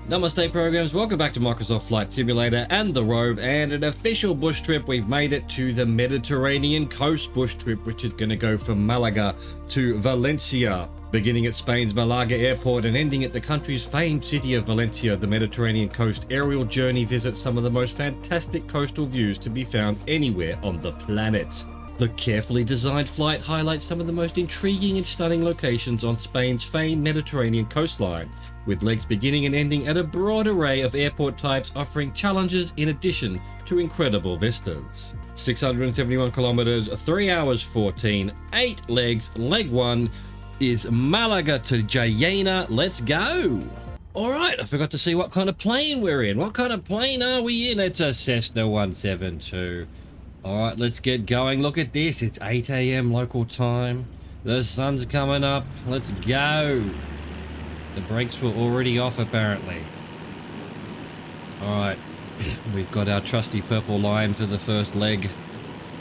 Namaste programs, welcome back to Microsoft Flight Simulator and the Rove, and an official bush trip. We've made it to the Mediterranean coast bush trip, which is going to go from Malaga to Valencia. Beginning at Spain's Malaga airport and ending at the country's famed city of Valencia, the Mediterranean coast aerial journey visits some of the most fantastic coastal views to be found anywhere on the planet. The carefully designed flight highlights some of the most intriguing and stunning locations on Spain's famed Mediterranean coastline, with legs beginning and ending at a broad array of airport types, offering challenges in addition to incredible vistas. 671 kilometers, 3 hours 14, 8 legs. Leg 1 is Malaga to Jayena. Let's go! Alright, I forgot to see what kind of plane we're in. What kind of plane are we in? It's a Cessna 172. Alright, let's get going. Look at this. It's 8 AM local time. The sun's coming up. Let's go. The brakes were already off, apparently. Alright, we've got our trusty purple line for the first leg.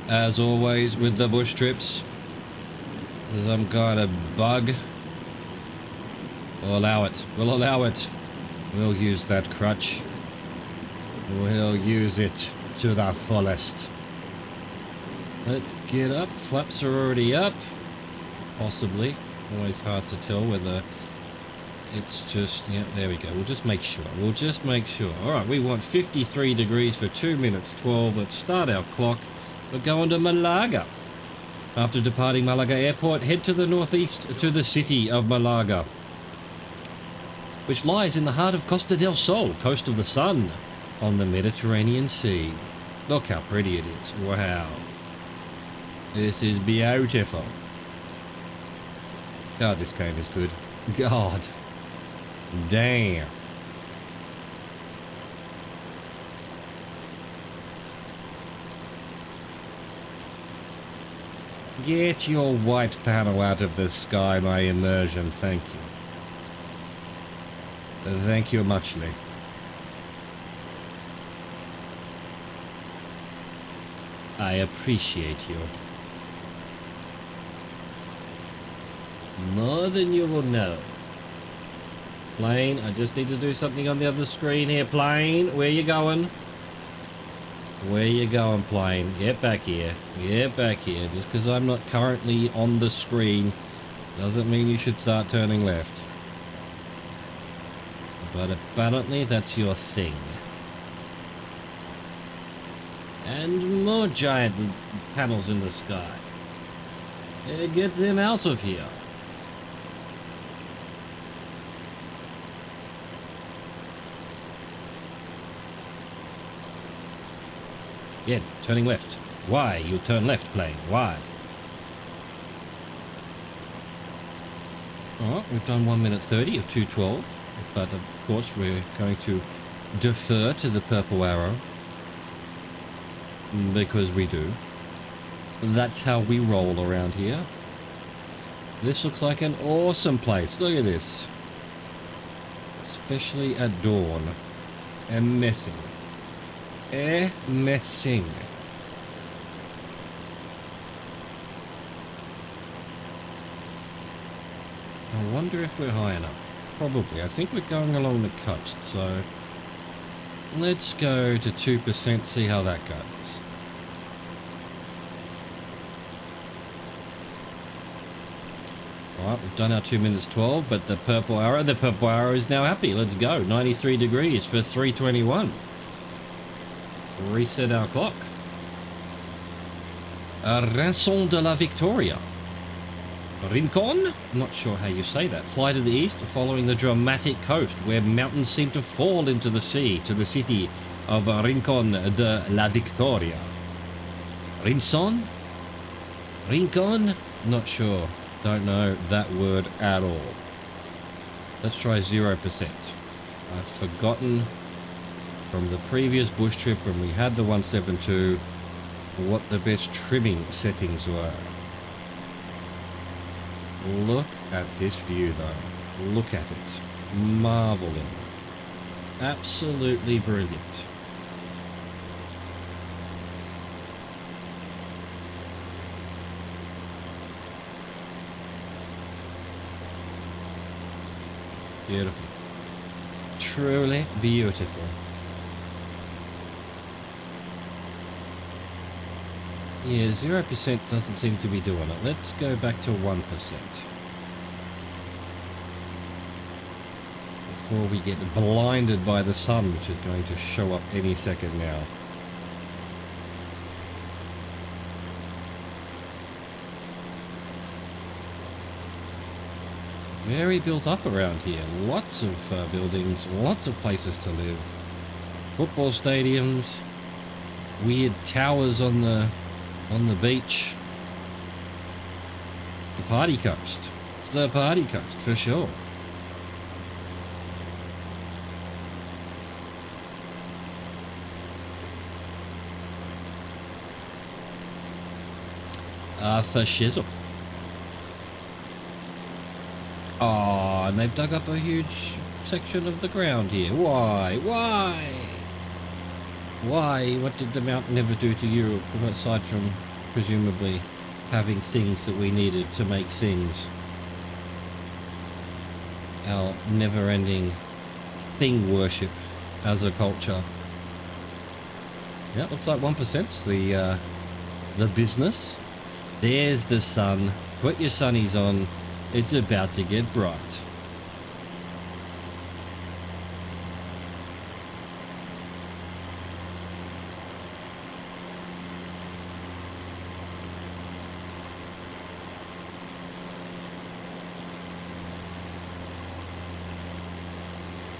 As always with the bush trips. Some kind of bug. We'll allow it. We'll allow it. We'll use that crutch. We'll use it to the fullest. Let's get up. Flaps are already up. Possibly. Always hard to tell whether it's just... Yeah, there we go. We'll just make sure. We'll just make sure. Alright, we want 53 degrees for 2 minutes 12. Let's start our clock. We're going to Malaga. After departing Malaga Airport, head to the northeast to the city of Malaga, which lies in the heart of Costa del Sol, coast of the sun, on the Mediterranean Sea. Look how pretty it is. Wow. This is beautiful. God, this game is good. God. Damn. Get your white panel out of the sky, my immersion. Thank you. Thank you muchly. I appreciate you. More than you will know. Plane, I just need to do something on the other screen here. Plane, where you going? Where you going, plane? Get back here. Get back here. Just because I'm not currently on the screen doesn't mean you should start turning left. But apparently that's your thing. And more giant panels in the sky. Get them out of here. Yeah, turning left. Why? You turn left, plane. Why? Alright, we've done 1 minute 30 of 2:12. But of course we're going to defer to the purple arrow. Because we do. That's how we roll around here. This looks like an awesome place. Look at this. Especially at dawn. Amazing. Amazing. I wonder if we're high enough. Probably. I think we're going along the coast, so let's go to 2%, see how that goes. Alright, we've done our 2 minutes 12, but the purple arrow is now happy. Let's go. 93 degrees for 3:21. Reset our clock. Rançon de la Victoria. Rincon? Not sure how you say that. Fly to the east, following the dramatic coast where mountains seem to fall into the sea, to the city of Rincon de la Victoria. Rinson? Rincon? Not sure. Don't know that word at all. Let's try 0%. I've forgotten from the previous bush trip when we had the 172 what the best trimming settings were. Look at this view though. Look at it. Marveling. Absolutely brilliant. Beautiful. Truly beautiful. Yeah, 0% doesn't seem to be doing it. Let's go back to 1%. Before we get blinded by the sun, which is going to show up any second now. Very built up around here. Lots of buildings, lots of places to live. Football stadiums, weird towers on the beach. It's the party coast. It's the party coast for sure. For shizzle. Oh, and they've dug up a huge section of the ground here. Why? Why? Why? What did the mountain ever do to Europe, aside from presumably having things that we needed to make things? Our never-ending thing worship as a culture. Yeah, looks like 1%'s the business. There's the sun. Put your sunnies on. It's about to get bright.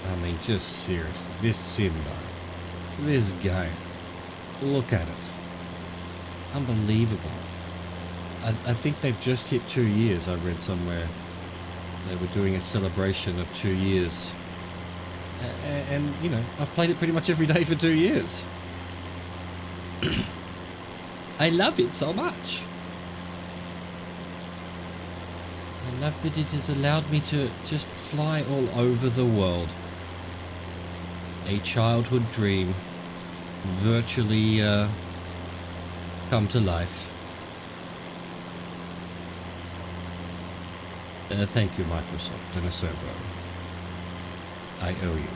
I mean, just seriously, this sim though, this game, look at it. Unbelievable. I think they've just hit 2 years. I read somewhere they were doing a celebration of 2 years. And you know, I've played it pretty much every day for 2 years. I love it so much. I love that it has allowed me to just fly all over the world. A childhood dream virtually come to life. Thank you, Microsoft and Acerbo. I owe you.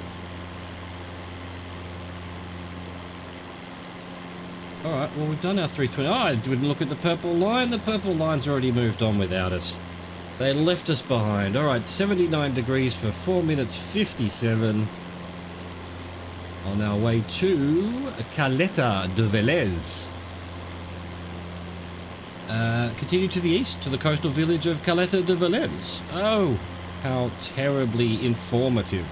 Alright, well, we've done our 320. Oh, I didn't look at the purple line. The purple line's already moved on without us. They left us behind. Alright, 79 degrees for 4 minutes 57. On our way to Caleta de Velez. Continue to the east to the coastal village of Caleta de Velez. Oh, how terribly informative.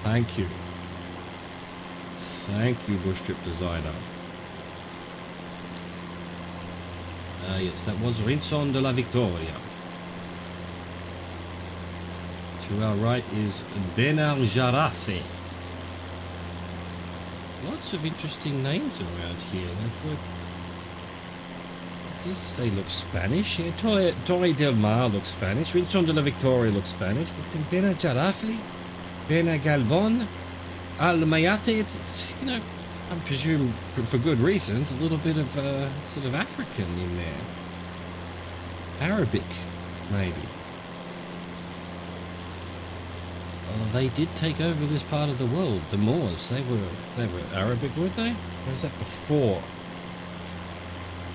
Thank you. Thank you, Bush Trip Designer. Yes, that was Rinson de la Victoria. To our right is Benarjarafe. Lots of interesting names around here. There's like, they look Spanish. Yeah, Torre del Mar looks Spanish. Rinson de la Victoria looks Spanish. But then Benarjarafe, Benagalbon, Almayate, it's, you know, I presume for good reasons, a little bit of sort of African in there. Arabic, maybe. They did take over this part of the world. The Moors, they were Arabic, weren't they? Or was that before?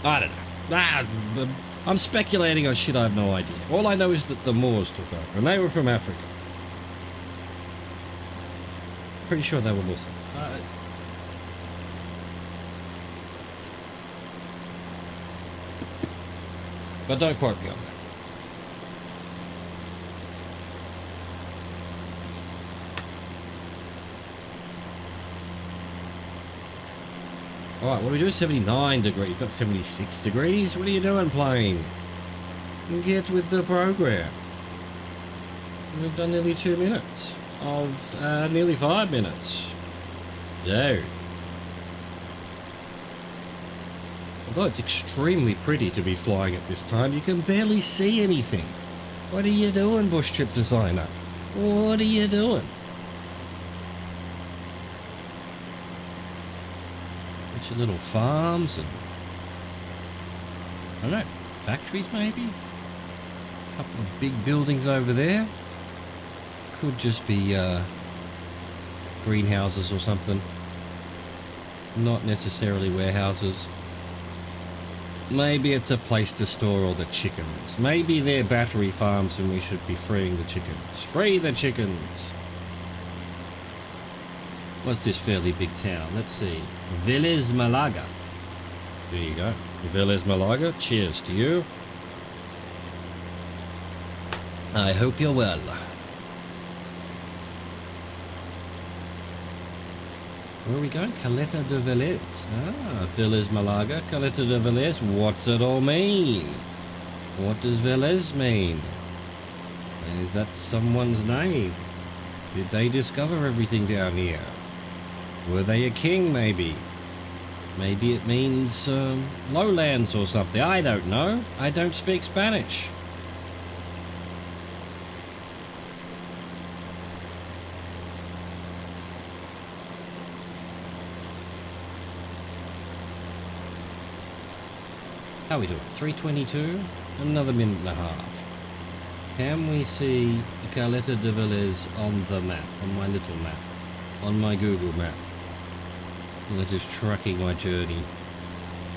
I don't know. I'm speculating on shit I have no idea. All I know is that the Moors took over, and they were from Africa. Pretty sure they were Muslim. But don't quote me on that. Alright, what are we doing? 79 degrees, not 76 degrees. What are you doing, plane? Get with the program. We've done nearly 2 minutes of nearly 5 minutes. Dude. Although it's extremely pretty to be flying at this time, you can barely see anything. What are you doing, Bush Trip Designer? What are you doing? Bunch of little farms and, I don't know, factories maybe? A couple of big buildings over there. Could just be greenhouses or something. Not necessarily warehouses. Maybe it's a place to store all the chickens. Maybe they're battery farms and we should be freeing the chickens. Free the chickens! What's this fairly big town? Let's see. Vélez Malaga. There you go. Vélez Malaga. Cheers to you. I hope you're well. Where are we going? Caleta de Vélez. Ah, Vélez Malaga, Caleta de Vélez. What's it all mean? What does Vélez mean? Is that someone's name? Did they discover everything down here? Were they a king, maybe? Maybe it means lowlands or something. I don't know. I don't speak Spanish. How are we doing? 3:22? Another minute and a half. Can we see Caleta de Vélez on the map, on my little map, on my Google map? That is tracking my journey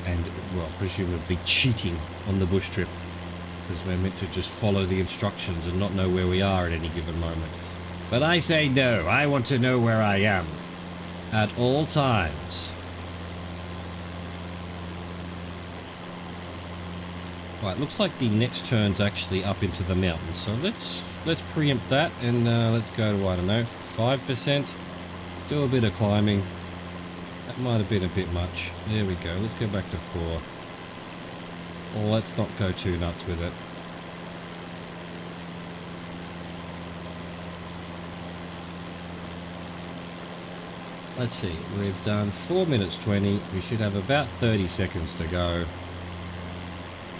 and, well, presumably cheating on the bush trip, because we're meant to just follow the instructions and not know where we are at any given moment. But I say no. I want to know where I am at all times. Right, looks like the next turn's actually up into the mountains, so let's preempt that and let's go to, I don't know, 5%. Do a bit of climbing. That might have been a bit much. There we go. Let's go back to 4. Well, let's not go too nuts with it. Let's see. We've done 4 minutes 20. We should have about 30 seconds to go.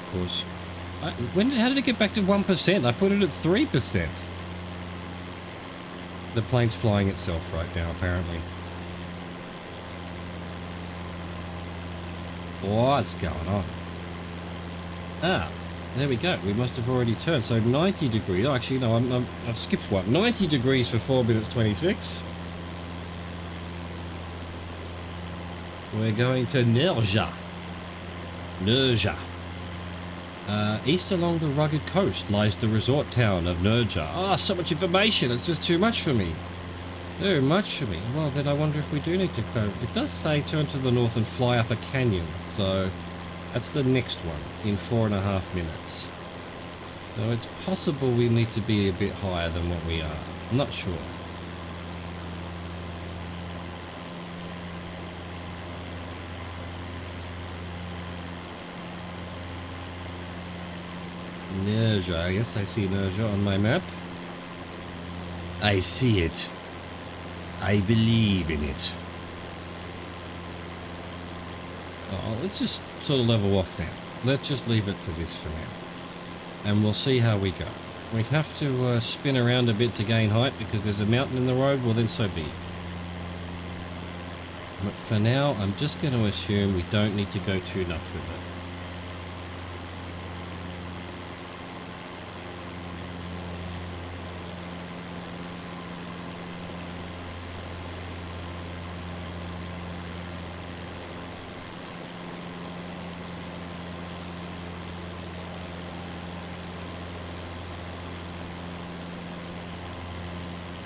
Of course. How did it get back to 1%? I put it at 3%. The plane's flying itself right now, apparently. What's going on? Ah, there we go. We must have already turned. So 90 degrees. Oh, actually, no, I've skipped one. 90 degrees for 4 minutes 26. We're going to Nerja. Nerja. East along the rugged coast lies the resort town of Nerja. Ah, so much information. It's just too much for me. Too much for me. Well, then I wonder if we do need to go. It does say turn to the north and fly up a canyon. So that's the next one in 4.5 minutes. So it's possible we need to be a bit higher than what we are. I'm not sure. Nerja. I guess I see Nerja on my map. I see it. I believe in it. Oh, let's just sort of level off now. Let's just leave it for this for now. And we'll see how we go. If we have to spin around a bit to gain height because there's a mountain in the road, well then so be it. But for now, I'm just going to assume we don't need to go too nuts with it.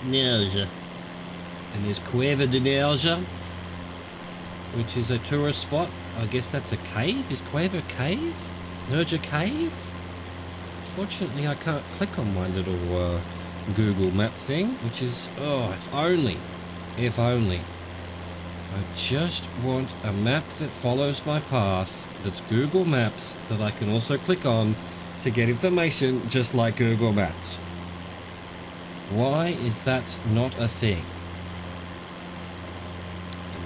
Nerja. And there's Cueva de Nerja, which is a tourist spot. I guess that's a cave. Is Cueva a cave? Nerja cave? Fortunately, I can't click on my little Google map thing, which is, oh, if only. If only. I just want a map that follows my path, that's Google Maps, that I can also click on to get information just like Google Maps. Why is that not a thing?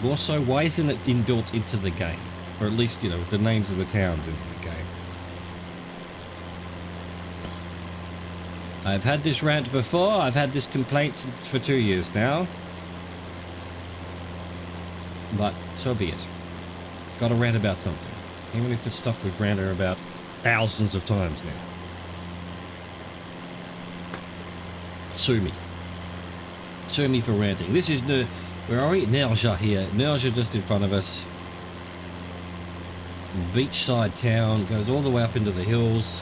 And also, why isn't it inbuilt into the game? Or at least, you know, the names of the towns into the game. I've had this rant before. I've had this complaint for 2 years now. But so be it. Gotta rant about something. Even if it's stuff we've ranted about thousands of times now. Sue me. Sue me for ranting. This is Where are we? Nerja here. Nerja just in front of us. Beachside town. Goes all the way up into the hills.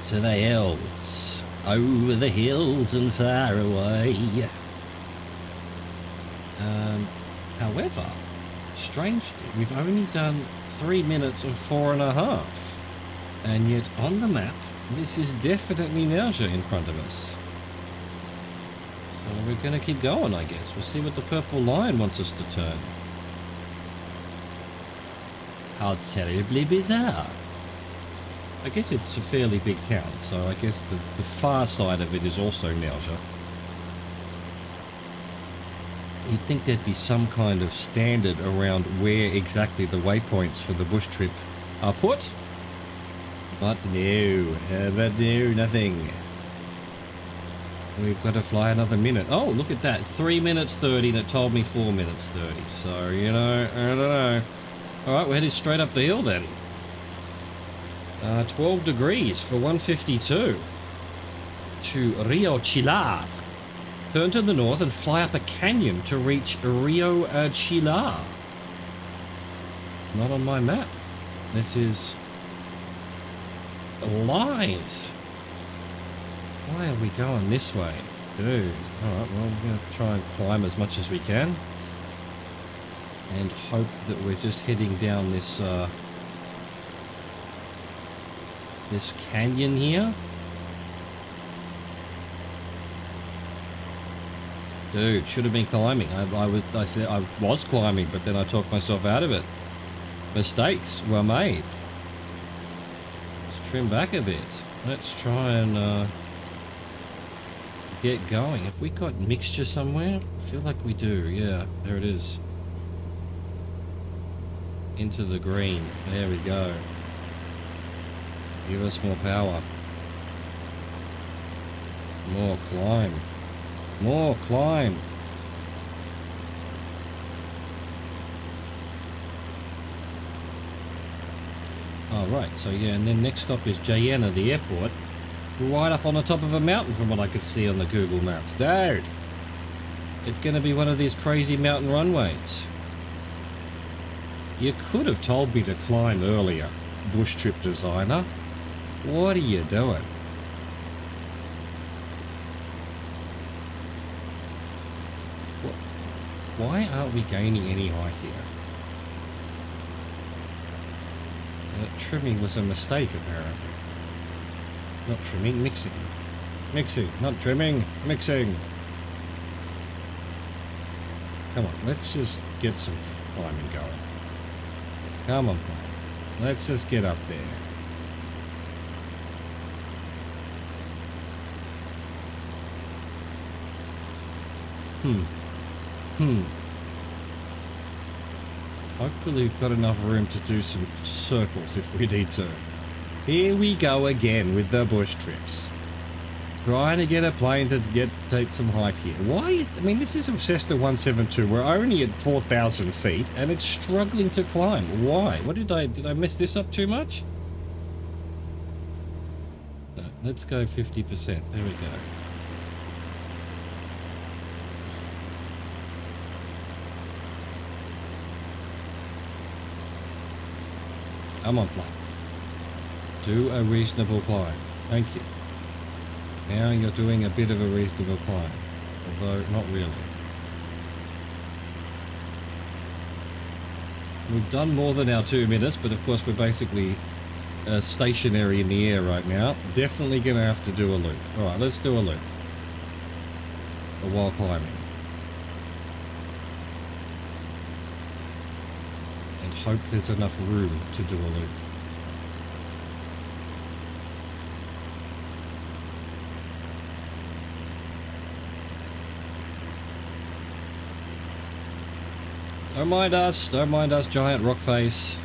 To the hills. Over the hills and far away. However, strangely, we've only done 3 minutes of 4.5. And yet on the map, this is definitely Nerja in front of us. So we're going to keep going, I guess. We'll see what the purple line wants us to turn. How terribly bizarre. I guess it's a fairly big town, so I guess the far side of it is also Nerja. You'd think there'd be some kind of standard around where exactly the waypoints for the bush trip are put. But no, nothing. We've got to fly another minute. Oh, look at that. 3 minutes 30 and it told me 4 minutes 30. So, you know, I don't know. Alright, we're headed straight up the hill then. 12 degrees for 152. To Rio Chilar. Turn to the north and fly up a canyon to reach Rio Chilar. Not on my map. This is lines. Why are we going this way? Dude. Alright, well, we're going to try and climb as much as we can. And hope that we're just heading down this, this canyon here. Dude, should have been climbing. I said I was climbing, but then I talked myself out of it. Mistakes were made. Let's trim back a bit. Let's try and get going. Have we got mixture somewhere? I feel like we do. Yeah, there it is. Into the green. There we go. Give us more power. More climb. More climb. Oh, right. So, yeah, and then next stop is Jayena, the airport. Right up on the top of a mountain from what I could see on the Google Maps. Dude! It's going to be one of these crazy mountain runways. You could have told me to climb earlier, bush trip designer. What are you doing? Why aren't we gaining any height here? Trimming was a mistake, apparently. Not trimming, mixing. Mixing, not trimming, mixing. Come on, let's just get some climbing going. Come on, let's just get up there. Hopefully we've got enough room to do some circles if we need to. Here we go again with the bush trips. Trying to get a plane to take some height here. Why is... I mean, this is a Cessna 172. We're only at 4,000 feet and it's struggling to climb. Why? What did I mess this up too much? No, let's go 50%. There we go. Come on, plane. Do a reasonable climb. Thank you. Now you're doing a bit of a reasonable climb. Although, not really. We've done more than our 2 minutes, but of course we're basically stationary in the air right now. Definitely going to have to do a loop. Alright, let's do a loop. While climbing. Hope there's enough room to do a loop. Don't mind us, giant rock face.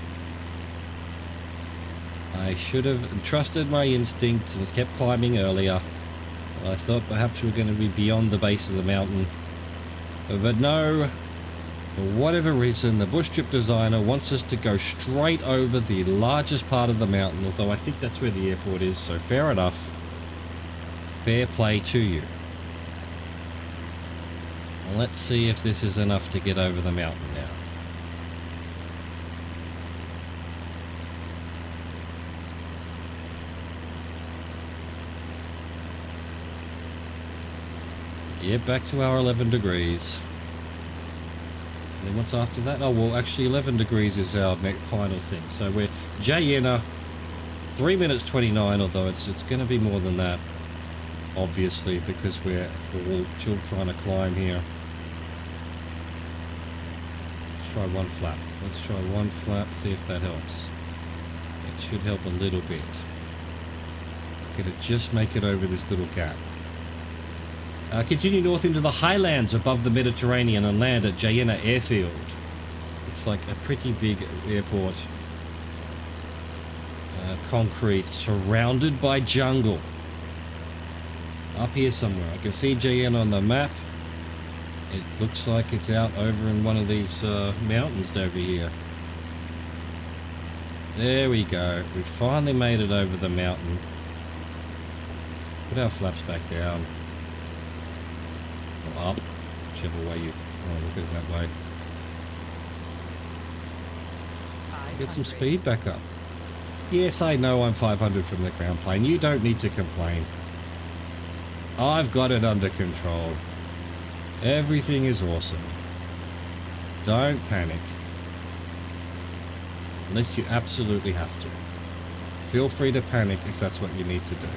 I should have trusted my instincts and kept climbing earlier. I thought perhaps we were going to be beyond the base of the mountain. But no. For whatever reason, the bush trip designer wants us to go straight over the largest part of the mountain, although I think that's where the airport is, so fair enough. Fair play to you. Let's see if this is enough to get over the mountain now. Yeah, back to our 11 degrees. And then what's after that? Oh, well, actually 11 degrees is our final thing. So we're Jayena, 3 minutes 29, although it's going to be more than that, obviously, because we're all still trying to climb here. Let's try one flap. Let's try one flap, see if that helps. It should help a little bit. Gonna just make it over this little gap. Continue north into the highlands above the Mediterranean and land at Jayena Airfield. Looks like a pretty big airport. Concrete, surrounded by jungle. Up here somewhere. I can see Jayena on the map. It looks like it's out over in one of these mountains over here. There we go. We finally made it over the mountain. Put our flaps back down. Or up. Whichever way you want to look at it that way. Get some speed back up. Yes, I know I'm 500 from the ground plane. You don't need to complain. I've got it under control. Everything is awesome. Don't panic. Unless you absolutely have to. Feel free to panic if that's what you need to do.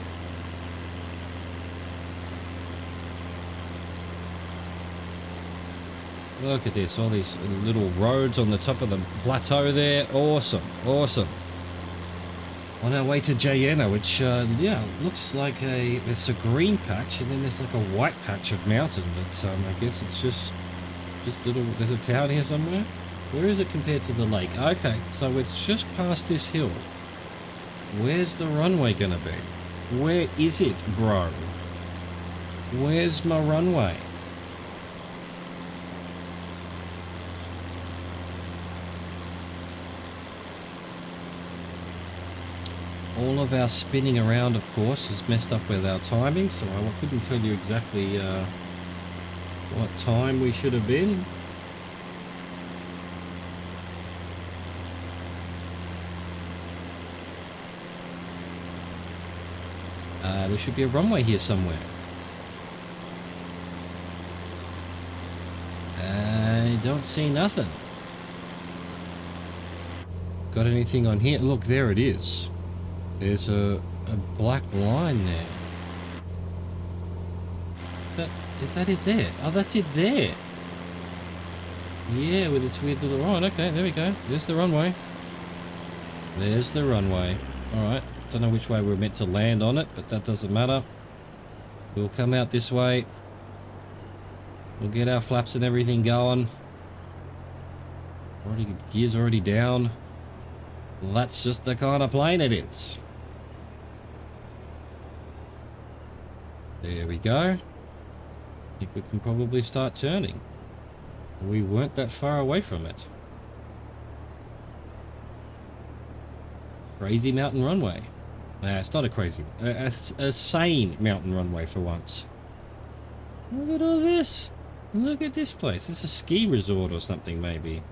Look at this, all these little roads on the top of the plateau there. Awesome, awesome. On our way to Jayena, which, yeah, looks like there's a green patch and then there's like a white patch of mountain. But I guess it's just little, there's a town here somewhere. Where is it compared to the lake? Okay, so it's just past this hill. Where's the runway gonna be? Where is it, bro? Where's my runway? All of our spinning around, of course, is messed up with our timing, so I couldn't tell you exactly what time we should have been. There should be a runway here somewhere. I don't see nothing. Got anything on here? Look, there it is. There's a black line there. Is that it there? Oh, that's it there. Yeah, with its weird little line. Okay, there we go. There's the runway. There's the runway. Alright. Don't know which way we're meant to land on it, but that doesn't matter. We'll come out this way. We'll get our flaps and everything going. Gears already down. That's just the kind of plane it is. There we go. I think we can probably start turning. We weren't that far away from it. Crazy mountain runway. Nah, it's not a crazy one. A sane mountain runway for once. Look at all this. Look at this place. It's a ski resort or something, maybe.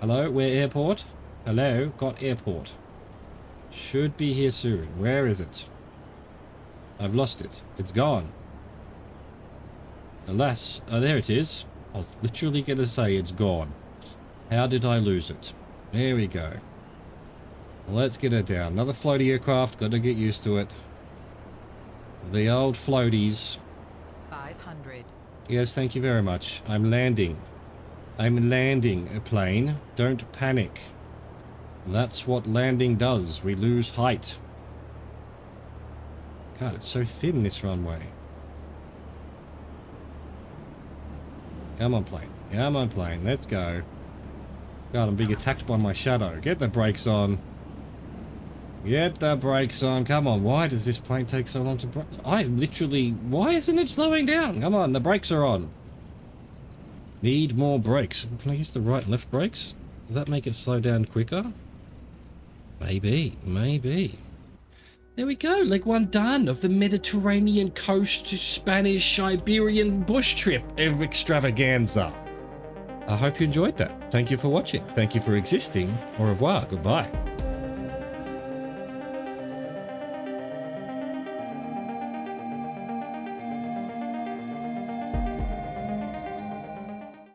Hello, we're airport. Hello, got airport. Should be here soon. Where is it? I've lost it. It's gone. Alas. Oh, there it is. I was literally going to say it's gone. How did I lose it? There we go. Let's get it down. Another floaty aircraft. Got to get used to it. The old floaties. 500. Yes, thank you very much. I'm landing. I'm landing a plane. Don't panic. That's what landing does. We lose height. God, it's so thin, this runway. Come on, plane. Come on, plane. Let's go. God, I'm being attacked by my shadow. Get the brakes on. Get the brakes on. Come on. Why does this plane take so long to brake? I literally... Why isn't it slowing down? Come on, the brakes are on. Need more brakes. Can I use the right and left brakes? Does that make it slow down quicker? Maybe. Maybe. There we go, leg one done of the Mediterranean coast to Spanish Siberian bush trip of extravaganza. I hope you enjoyed that. Thank you for watching. Thank you for existing. Au revoir. Goodbye.